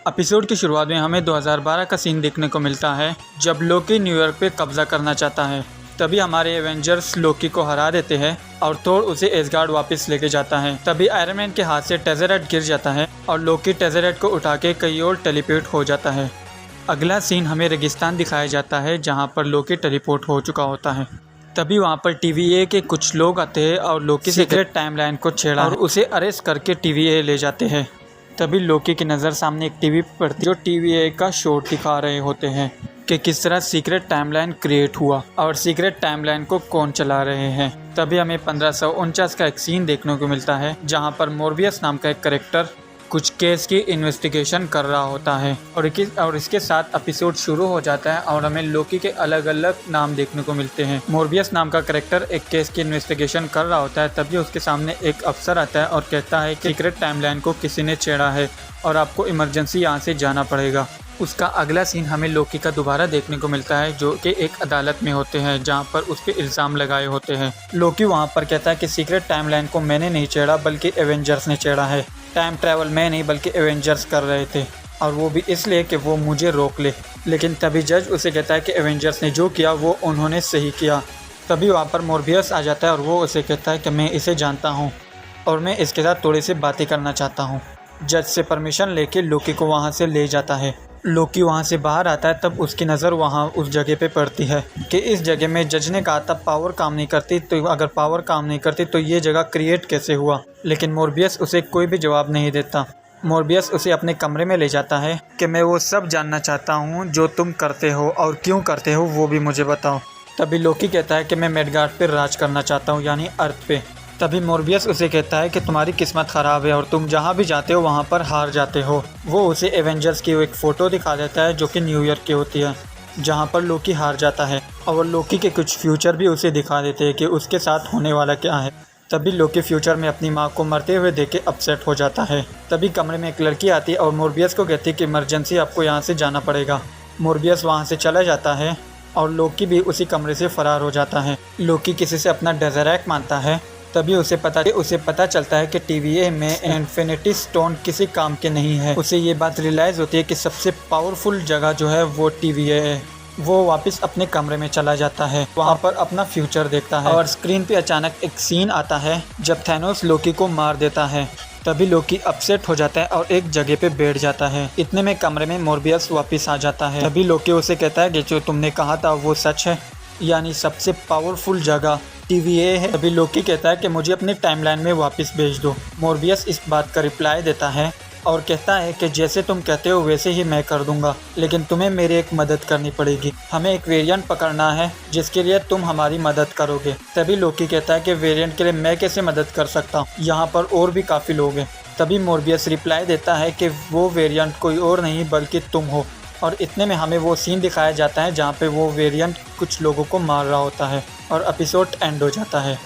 Episode की शुरुआत में हमें 2012 का सीन देखने को मिलता है जब लोकी न्यूयॉर्क पे कब्जा करना चाहता है। तभी हमारे एवेंजर्स लोकी को हरा देते हैं और थोर उसे एसगार्ड वापस लेके जाता है। तभी आयरन मैन के हाथ से टेज़रेट गिर जाता है और लोकी टेज़रेट को उठा के कहीं और टेलीपोर्ट हो जाता है। अगला सीन हमें रेगिस्तान दिखाया जाता है जहाँ पर लोकी टेलीपोर्ट हो चुका होता है। तभी वहाँ पर TVA के कुछ लोग आते हैं और लोकी सीक्रेट टाइमलाइन को छेड़ा और उसे अरेस्ट करके TVA ले जाते हैं। तभी लोकी की नज़र सामने एक टीवी पर पड़ती है जो TVA का शो दिखा रहे होते हैं कि किस तरह सीक्रेट टाइमलाइन क्रिएट हुआ और सीक्रेट टाइमलाइन को कौन चला रहे हैं। तभी हमें 1549 का एक सीन देखने को मिलता है जहां पर मोर्बियस नाम का एक कैरेक्टर कुछ केस की इन्वेस्टिगेशन कर रहा होता है और इसके साथ एपिसोड शुरू हो जाता है और हमें लोकी के अलग अलग नाम देखने को मिलते हैं। मोर्बियस नाम का कैरेक्टर एक केस की इन्वेस्टिगेशन कर रहा होता है। तभी उसके सामने एक अफसर आता है और कहता है कि सीक्रेट टाइमलाइन को किसी ने छेड़ा है और आपको इमरजेंसी यहाँ से जाना पड़ेगा। उसका अगला सीन हमें लोकी का दोबारा देखने को मिलता है जो कि एक अदालत में होते हैं जहां पर उस पर इल्ज़ाम लगाए होते हैं। लोकी वहां पर कहता है कि सीक्रेट टाइमलाइन को मैंने नहीं छेड़ा बल्कि एवेंजर्स ने छेड़ा है। टाइम ट्रैवल मैं नहीं बल्कि एवेंजर्स कर रहे थे और वो भी इसलिए कि वो मुझे रोक ले। लेकिन तभी जज उसे कहता है कि एवेंजर्स ने जो किया वो उन्होंने सही किया। तभी वहाँ पर मोर्बियस आ जाता है और वो उसे कहता है कि मैं इसे जानता हूँ और मैं इसके साथ थोड़ी सी बातें करना चाहता हूँ। जज से परमिशन लेके लोकी को वहाँ से ले जाता है। लोकी वहाँ से बाहर आता है तब उसकी नज़र वहाँ उस जगह पे पड़ती है कि इस जगह में जज ने कहा था पावर काम नहीं करती, तो अगर पावर काम नहीं करती तो ये जगह क्रिएट कैसे हुआ। लेकिन मोर्बियस उसे कोई भी जवाब नहीं देता। मोर्बियस उसे अपने कमरे में ले जाता है कि मैं वो सब जानना चाहता हूँ जो तुम करते हो और क्यों करते हो वो भी मुझे बताओ। तभी लोकी कहता है कि मैं मिडगार्ड पर राज करना चाहता हूँ यानी अर्थ पे। तभी मोर्बियस उसे कहता है कि तुम्हारी किस्मत ख़राब है और तुम जहाँ भी जाते हो वहाँ पर हार जाते हो। वो उसे एवेंजर्स की एक फ़ोटो दिखा देता है जो कि न्यूयॉर्क की होती है जहाँ पर लोकी हार जाता है और लोकी के कुछ फ्यूचर भी उसे दिखा देते हैं कि उसके साथ होने वाला क्या है। तभी लोकी फ्यूचर में अपनी माँ को मरते हुए देख के अपसेट हो जाता है। तभी कमरे में एक लड़की आती है और मोर्बियस को कहती है कि इमरजेंसी आपको यहाँ से जाना पड़ेगा। मोर्बियस वहाँ से चला जाता है और लोकी भी उसी कमरे से फ़रार हो जाता है। लोकी किसी से अपना डेज़रेट मानता है। तभी उसे पता चलता है कि TVA में इन्फिनिटी स्टोन किसी काम के नहीं है। उसे ये बात रियलाइज़ होती है कि सबसे पावरफुल जगह जो है वो TVA है। वो वापस अपने कमरे में चला जाता है, वहाँ पर अपना फ्यूचर देखता है और स्क्रीन पे अचानक एक सीन आता है जब थैनोस लोकी को मार देता है। तभी लोकी अपसेट हो जाता है और एक जगह पे बैठ जाता है। इतने में कमरे में मोर्बियस वापस आ जाता है। तभी लोकी उसे कहता है कि जो तुमने कहा था वो सच है, यानी सबसे पावरफुल जगह TVA है। अभी लोकी कहता है कि मुझे अपनी टाइमलाइन में वापस भेज दो। मोर्बियस इस बात का रिप्लाई देता है और कहता है कि जैसे तुम कहते हो वैसे ही मैं कर दूंगा, लेकिन तुम्हें मेरी एक मदद करनी पड़ेगी। हमें एक वेरिएंट पकड़ना है जिसके लिए तुम हमारी मदद करोगे। तभी लोकी कहता है कि वेरिएंट के लिए मैं कैसे मदद कर सकता हूँ, यहाँ पर और भी काफ़ी लोग हैं। तभी मोर्बियस रिप्लाई देता है कि वो वेरिएंट कोई और नहीं बल्कि तुम हो। और इतने में हमें वो सीन दिखाया जाता है जहाँ पे वो वेरिएंट कुछ लोगों को मार रहा होता है और एपिसोड एंड हो जाता है।